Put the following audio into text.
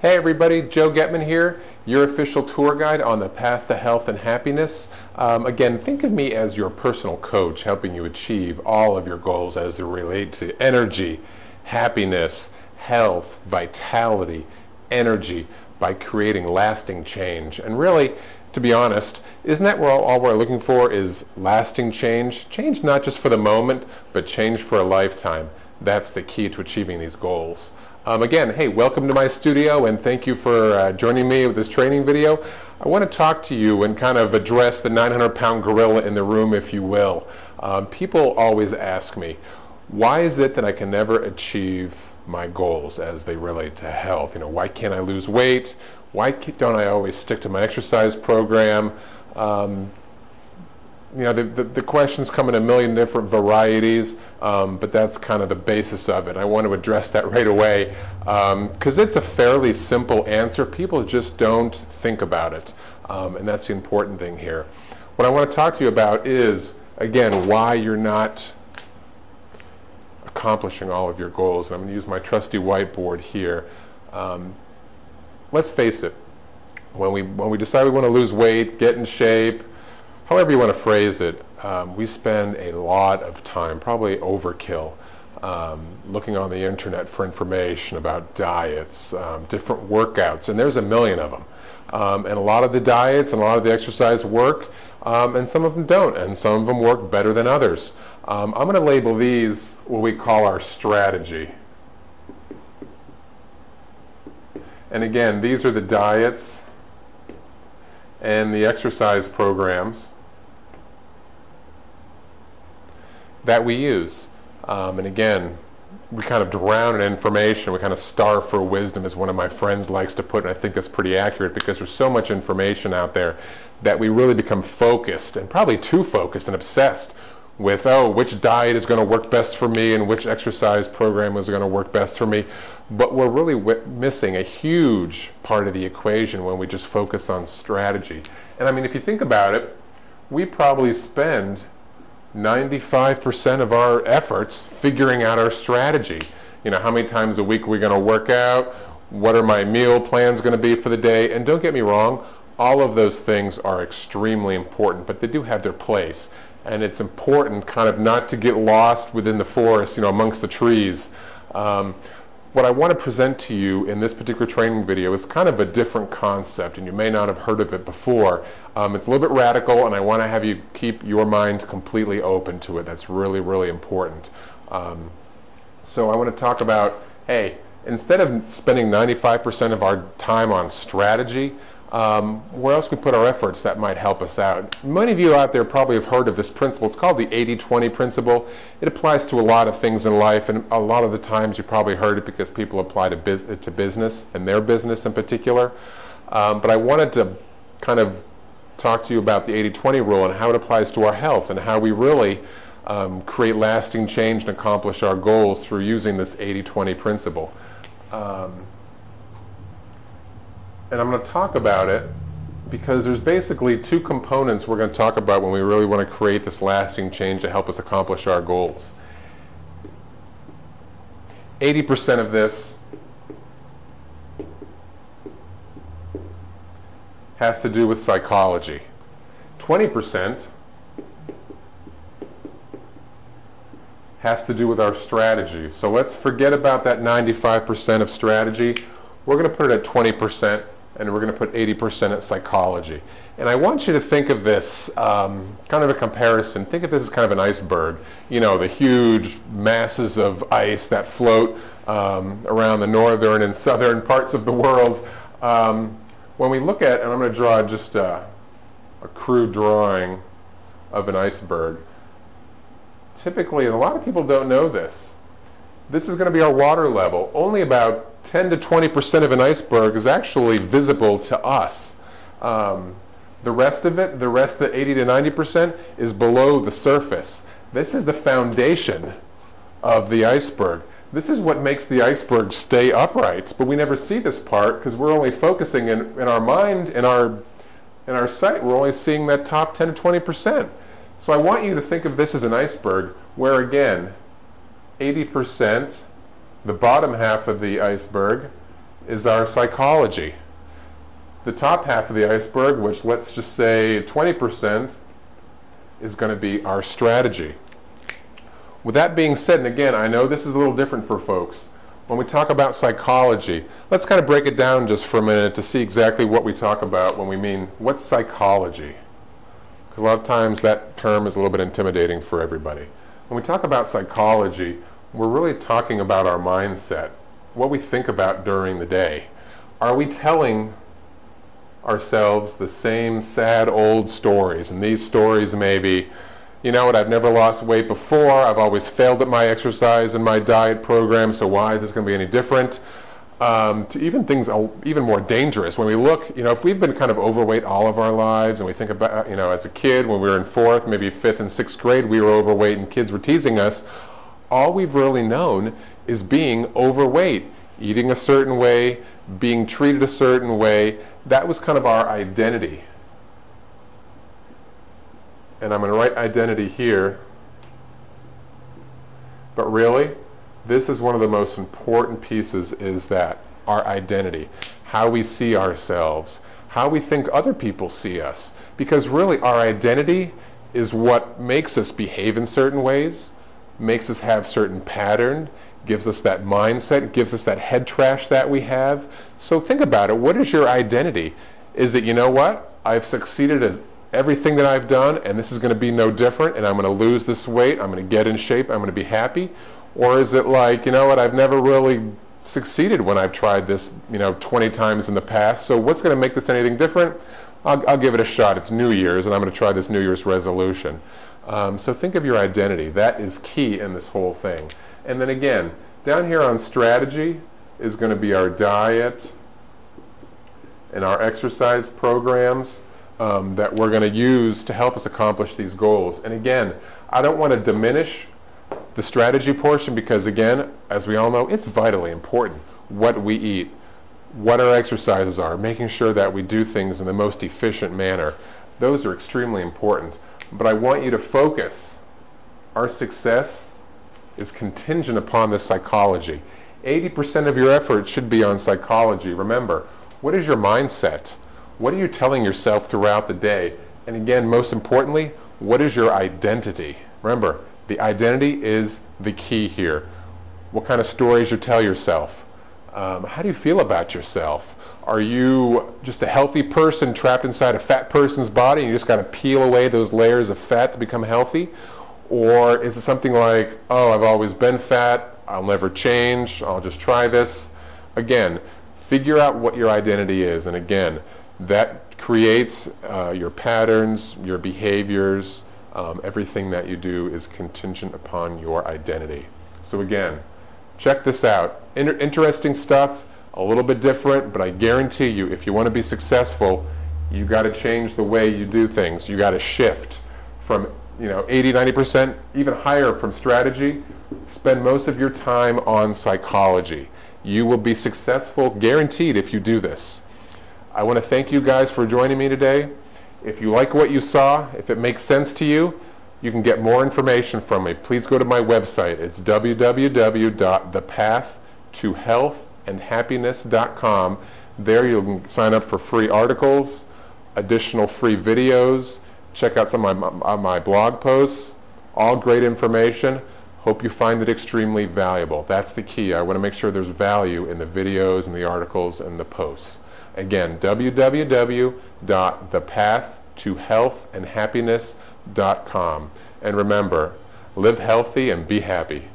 Hey everybody, Joe Getman here, your official tour guide on the path to health and happiness. Again, think of me as your personal coach, helping you achieve all of your goals as they relate to energy, happiness, health, vitality, energy, by creating lasting change. And really, to be honest, isn't that all we're looking for is lasting change? Change not just for the moment, but change for a lifetime. That's the key to achieving these goals. Again, hey, welcome to my studio, and thank you for joining me with this training video. I want to talk to you and kind of address the 900-pound gorilla in the room, if you will. People always ask me, why is it that I can never achieve my goals as they relate to health? You know, why can't I lose weight? Why don't I always stick to my exercise program? You know, the questions come in a million different varieties, but that's kind of the basis of it. I want to address that right away because it's a fairly simple answer. People just don't think about it, and that's the important thing here. What I want to talk to you about is, again, why you're not accomplishing all of your goals. And I'm going to use my trusty whiteboard here. Let's face it, when we decide we want to lose weight, get in shape, however you want to phrase it, we spend a lot of time, probably overkill, looking on the internet for information about diets, different workouts, and there's a million of them. And a lot of the diets and a lot of the exercise work, and some of them don't, and some of them work better than others. I'm going to label these what we call our strategy. And again, these are the diets and the exercise programs that we use. And again, we kind of drown in information, we kind of starve for wisdom, as one of my friends likes to put, and I think that's pretty accurate because there's so much information out there that we really become focused, and probably too focused and obsessed with, oh, which diet is going to work best for me and which exercise program is going to work best for me. But we're really missing a huge part of the equation when we just focus on strategy. And I mean, if you think about it, we probably spend 95% of our efforts figuring out our strategy. You know, how many times a week are we going to work out? What are my meal plans going to be for the day? And don't get me wrong, all of those things are extremely important, but they do have their place. And it's important kind of not to get lost within the forest, you know, amongst the trees. What I want to present to you in this particular training video is kind of a different concept, and you may not have heard of it before. It's a little bit radical, and I want to have you keep your mind completely open to it. That's really, really important. So I want to talk about, hey, instead of spending 95% of our time on strategy, where else can we put our efforts that might help us out? Many of you out there probably have heard of this principle. It's called the 80-20 principle. It applies to a lot of things in life, and a lot of the times you probably heard it because people apply to business, and their business in particular. But I wanted to kind of talk to you about the 80-20 rule and how it applies to our health and how we really create lasting change and accomplish our goals through using this 80-20 principle. And I'm going to talk about it because there's basically two components we're going to talk about when we really want to create this lasting change to help us accomplish our goals. 80% of this has to do with psychology. 20% has to do with our strategy. So let's forget about that 95% of strategy. We're going to put it at 20%. And we're going to put 80% at psychology. And I want you to think of this kind of a comparison. Think of this as kind of an iceberg. You know, the huge masses of ice that float around the northern and southern parts of the world. When we look at, and I'm going to draw just a crude drawing of an iceberg. Typically, and a lot of people don't know this, this is going to be our water level. Only about 10 to 20% of an iceberg is actually visible to us. The rest of it, the 80 to 90%, is below the surface. This is the foundation of the iceberg. This is what makes the iceberg stay upright, but we never see this part because we're only focusing in our mind, in our sight, we're only seeing that top 10 to 20%. So I want you to think of this as an iceberg where, again, 80%, the bottom half of the iceberg, is our psychology. The top half of the iceberg, which let's just say 20%, is going to be our strategy. With that being said, and again, I know this is a little different for folks, when we talk about psychology, let's kind of break it down just for a minute to see exactly what we talk about when we mean, what's psychology? Because a lot of times that term is a little bit intimidating for everybody. When we talk about psychology, we're really talking about our mindset, what we think about during the day. Are we telling ourselves the same sad old stories? And these stories may be, you know what, I've never lost weight before, I've always failed at my exercise and my diet program, so why is this going to be any different? To even things even more dangerous. When we look, you know, if we've been kind of overweight all of our lives, and we think about, you know, as a kid, when we were in 4th, maybe 5th and 6th grade, we were overweight and kids were teasing us, all we've really known is being overweight, eating a certain way, being treated a certain way. That was kind of our identity. And I'm going to write identity here. But really, this is one of the most important pieces, is that our identity, how we see ourselves, how we think other people see us. Because really, our identity is what makes us behave in certain ways, makes us have certain pattern, gives us that mindset, gives us that head trash that we have. So think about it. What is your identity? Is it, you know what, I've succeeded as everything that I've done, and this is going to be no different, and I'm going to lose this weight, I'm going to get in shape, I'm going to be happy? Or is it like, you know what, I've never really succeeded when I've tried this, you know, 20 times in the past, so what's going to make this anything different? I'll give it a shot. It's New Year's, and I'm going to try this New Year's resolution. So think of your identity. That is key in this whole thing. And then again, down here on strategy is going to be our diet and our exercise programs that we're going to use to help us accomplish these goals. And again, I don't want to diminish the strategy portion, because again, as we all know, it's vitally important what we eat, what our exercises are, making sure that we do things in the most efficient manner. Those are extremely important. But I want you to focus. Our success is contingent upon the psychology. 80% of your effort should be on psychology. Remember, what is your mindset? What are you telling yourself throughout the day? And again, most importantly, what is your identity? Remember, the identity is the key here. What kind of stories you tell yourself? How do you feel about yourself? Are you just a healthy person trapped inside a fat person's body and you just got to peel away those layers of fat to become healthy? Or is it something like, oh, I've always been fat, I'll never change, I'll just try this? Again, figure out what your identity is. And again, that creates your patterns, your behaviors. Everything that you do is contingent upon your identity. So again, check this out. Interesting stuff, a little bit different, but I guarantee you, if you want to be successful, you got to change the way you do things. You got to shift from 80, 90%, even higher from strategy. Spend most of your time on psychology. You will be successful, guaranteed, if you do this. I want to thank you guys for joining me today. If you like what you saw, if it makes sense to you, you can get more information from me. Please go to my website. It's www.thepathtohealthandhappiness.com. There you can sign up for free articles, additional free videos, check out some of my blog posts, all great information. Hope you find it extremely valuable. That's the key. I want to make sure there's value in the videos and the articles and the posts. Again, www.thepathtohealthandhappiness.com. And remember, live healthy and be happy.